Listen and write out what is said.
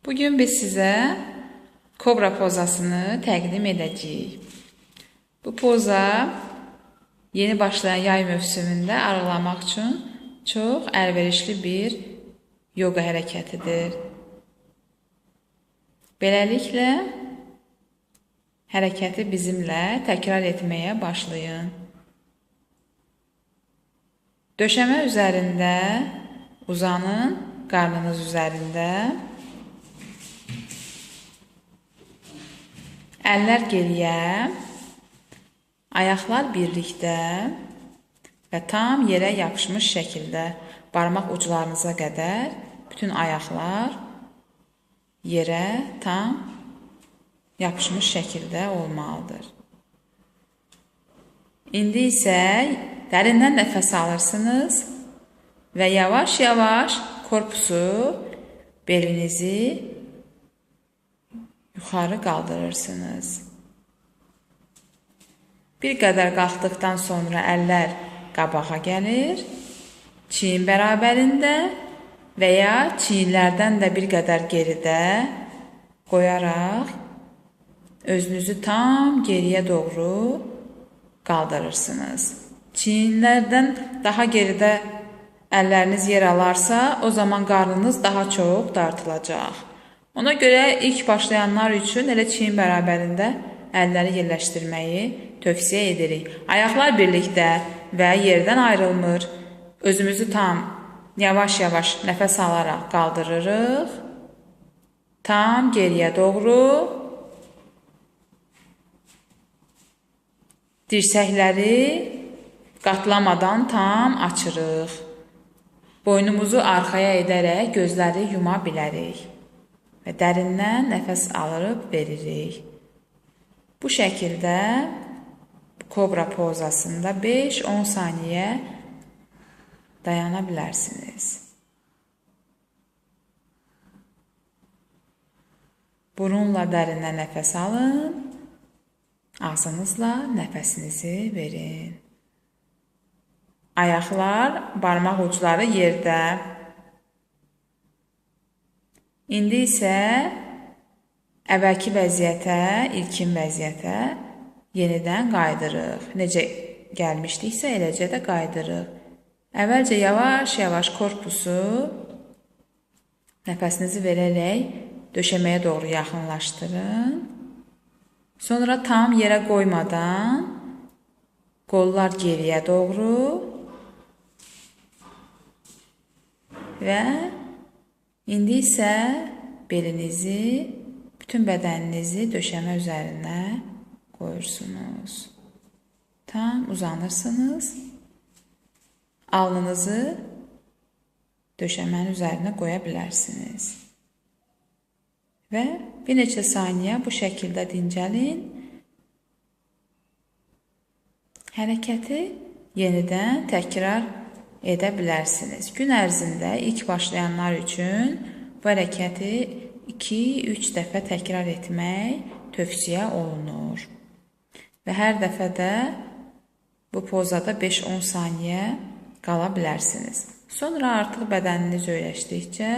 Bugün biz sizə kobra pozasını təqdim edəcəyik. Bu poza yeni başlayan yay mövsümündə aralamaq üçün çox əlverişli bir yoga hərəkətidir. Beləliklə, hərəkəti bizimlə təkrar etməyə başlayın. Döşəmə üzərində uzanın, qarnınız üzərində. Əllər geriyə, ayaqlar birlikdə və tam yerə yapışmış şəkildə barmaq uclarınıza qədər bütün ayaqlar yerə tam yapışmış şəkildə olmalıdır. İndi isə dərindən nəfəs alırsınız və yavaş-yavaş korpusu, belinizi yuxarı qaldırırsınız. Bir qədər qalxdıqdan sonra əllər qabağa gəlir, çiyin bərabərində və ya çiyinlərdən də bir qədər geridə qoyaraq özünüzü tam geriyə doğru qaldırırsınız. Çiyinlərdən daha geridə əlləriniz yer alarsa, o zaman qarnınız daha çox dartılacaq. Ona görə ilk başlayanlar üçün elə çiyin bərabərində əlləri yerləşdirməyi tövsiyə edirik. Ayaqlar birlikdə və yerdən ayrılmır. Özümüzü tam yavaş-yavaş nəfəs alaraq qaldırırıq. Tam geriyə doğru. Dirsəkləri qatlamadan tam açırıq. Boynumuzu arxaya edərək gözləri yuma bilərik. Və dərindən nəfəs alırıb veririk. Bu şəkildə kobra pozasında 5-10 saniyə dayana bilərsiniz. Burunla dərindən nəfəs alın, ağzınızla nəfəsinizi verin. Ayaqlar, barmaq ucları yerdə. İndi isə əvvəlki vəziyyətə, ilkin vəziyyətə yenidən qaydırıq. Necə gəlmişdiksə, eləcə də qaydırıq. Əvvəlcə yavaş-yavaş korpusu nəfəsinizi verərək döşəməyə doğru yaxınlaşdırın. Sonra tam yerə qoymadan qollar geriyə doğru və İndi isə belinizi, bütün bədəninizi döşəmə üzərinə qoyursunuz. Tam uzanırsınız. Alnınızı döşəmənin üzərinə qoya bilərsiniz. Və bir neçə saniyə bu şəkildə dincəlin. Hərəkəti yenidən təkrar edə bilərsiniz. Gün ərzində ilk başlayanlar üçün bu hərəkəti 2-3 dəfə təkrar etmək tövsiyə olunur. Və hər dəfədə bu pozada 5-10 saniyə qala bilərsiniz. Sonra artıq bədəniniz öyrəşdikcə